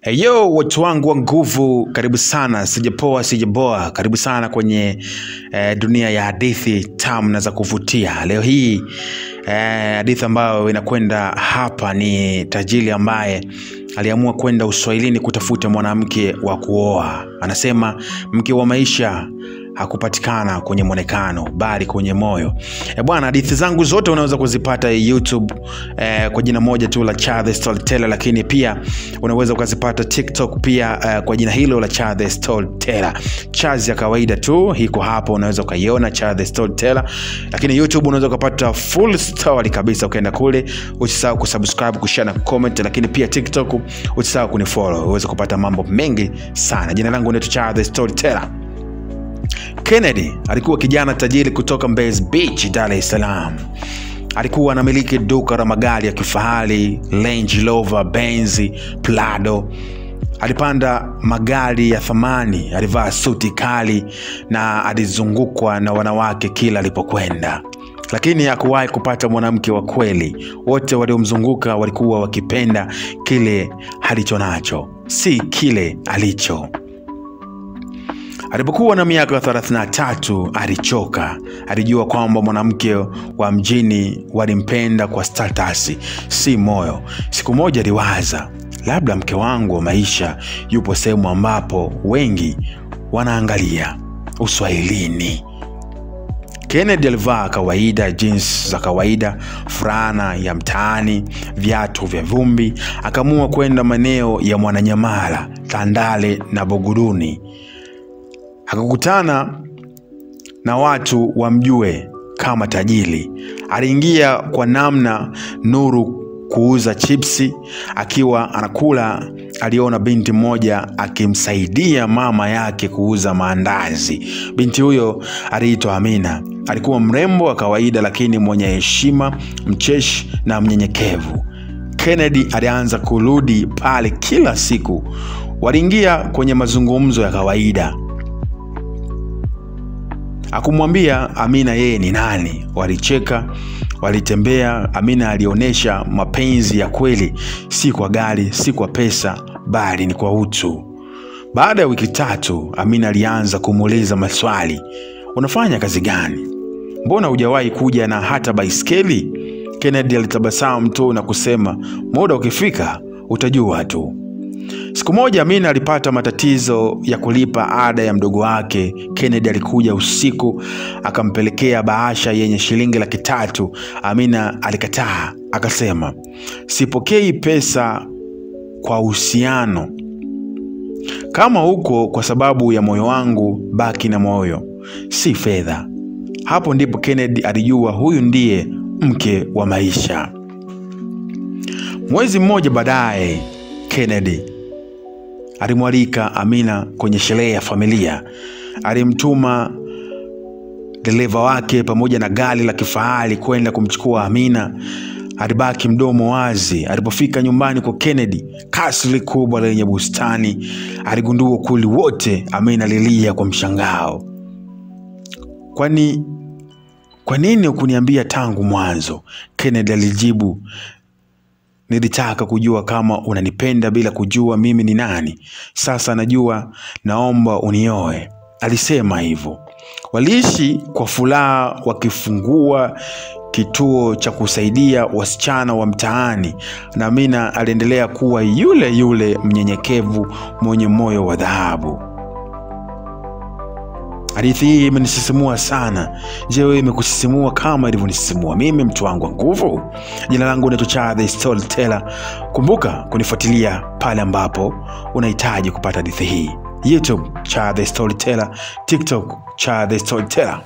Hey yo, watu wangu wa nguvu, karibu sana, sijaboa, karibu sana kwenye dunia ya hadithi tamu na za kuvutia. Leo hii hadithi ambayo inakwenda hapa ni tajiri ambaye aliamua kwenda Uswahilini kutafuta mwanamke wa kuoa. Anasema mke wa maisha hakupatikana kwenye mwonekano bali kwenye moyo. Bwana, hadithi zangu zote unaweza kuzipata YouTube kwa jina moja tu la Cha The Storyteller, lakini pia unaweza kuzipata TikTok pia kwa jina hilo la Cha The Storyteller. Chazi ya kawaida tu hiko hapo, unaweza kuiona Cha The Storyteller, lakini YouTube unaweza kupata full story kabisa. Ukaenda kule, usisahau kusubscribe, kushare na comment, lakini pia TikTok usisahau kunifollow, uweze kupata mambo mengi sana. Jina langu ni Cha The Storyteller. Kennedy alikuwa kijana tajiri kutoka Mbezi Beach, Dar es Salaam. Alikuwa anamiliki duka la magari ya kifahari, Range Rover, Benz, Prado. Alipanda magari ya thamani, alivaa suti kali na alizungukwa na wanawake kila alipokwenda. Lakini hakuwahi kupata mwanamke wa kweli. Wote waliomzunguka walikuwa wakipenda kile alichonacho, si kile alicho. Alipokuwa na miaka 33 alichoka. Alijua kwamba mwanamke wa mjini walimpenda kwa status, si moyo. Siku moja aliwaza, labda mke wangu wa maisha yupo sehemu ambapo wengi wanaangalia, Uswahilini. Kennedy alivaa kawaida, jeans za kawaida, fulana ya mtaani, viatu vya vumbi. Akaamua kwenda maeneo ya Mwananyamala, Tandale na Buguruni. Akakutana na watu wamjue kama tajiri. Aliingia kwa namna nuru kuuza chipsi. Akiwa anakula, aliona binti mmoja akimsaidia mama yake kuuza maandazi. Binti huyo aliitwa Amina. Alikuwa mrembo wa kawaida lakini mwenye heshima, mcheshi na mnyenyekevu. Kennedy alianza kurudi pale kila siku. Waliingia kwenye mazungumzo ya kawaida. Hakumwambia Amina yeye ni nani. Walicheka, walitembea. Amina alionyesha mapenzi ya kweli, si kwa gari, si kwa pesa, bali ni kwa utu. Baada ya wiki 3, Amina alianza kumuuliza maswali. Unafanya kazi gani? Mbona hujawahi kuja na hata baiskeli? Kennedy alitabasamu tu na kusema, muda ukifika utajua tu. Siku moja Amina alipata matatizo ya kulipa ada ya mdogo wake. Kennedy alikuja usiku, akampelekea bahasha yenye shilingi 300,000. Amina alikataa, akasema, sipokei pesa kwa uhusiano. Kama huko kwa sababu ya moyo wangu, baki na moyo, si fedha. Hapo ndipo Kennedy alijua huyu ndiye mke wa maisha. Mwezi mmoja baadaye, Kennedy alimwalika Amina kwenye sherehe ya familia. Alimtuma dereva wake pamoja na gari la kifahari kwenda kumchukua Amina. Alibaki mdomo wazi. Alipofika nyumbani kwa Kennedy, kasri kubwa lenye bustani, aligundua ukuli wote. Amina alilia kwa mshangao. Kwa nini hukuniambia tangu mwanzo? Kennedy alijibu, nilitaka kujua kama unanipenda bila kujua mimi ni nani. Sasa najua, naomba unioe. Alisema hivyo. Waliishi kwa furaha, wakifungua kituo cha kusaidia wasichana wa mtaani. Na Amina aliendelea kuwa yule yule mnyenyekevu, mwenye moyo wa dhahabu. Hadithi hii imenisisimua sana. Je, wewe imekusisimua kama ilivyonisisimua mimi, mtu wangu wa nguvu? Jina langu ni Cha The Storyteller. Kumbuka kunifuatilia pale ambapo unahitaji kupata hadithi hii. YouTube Cha The Storyteller, TikTok Cha The Storyteller.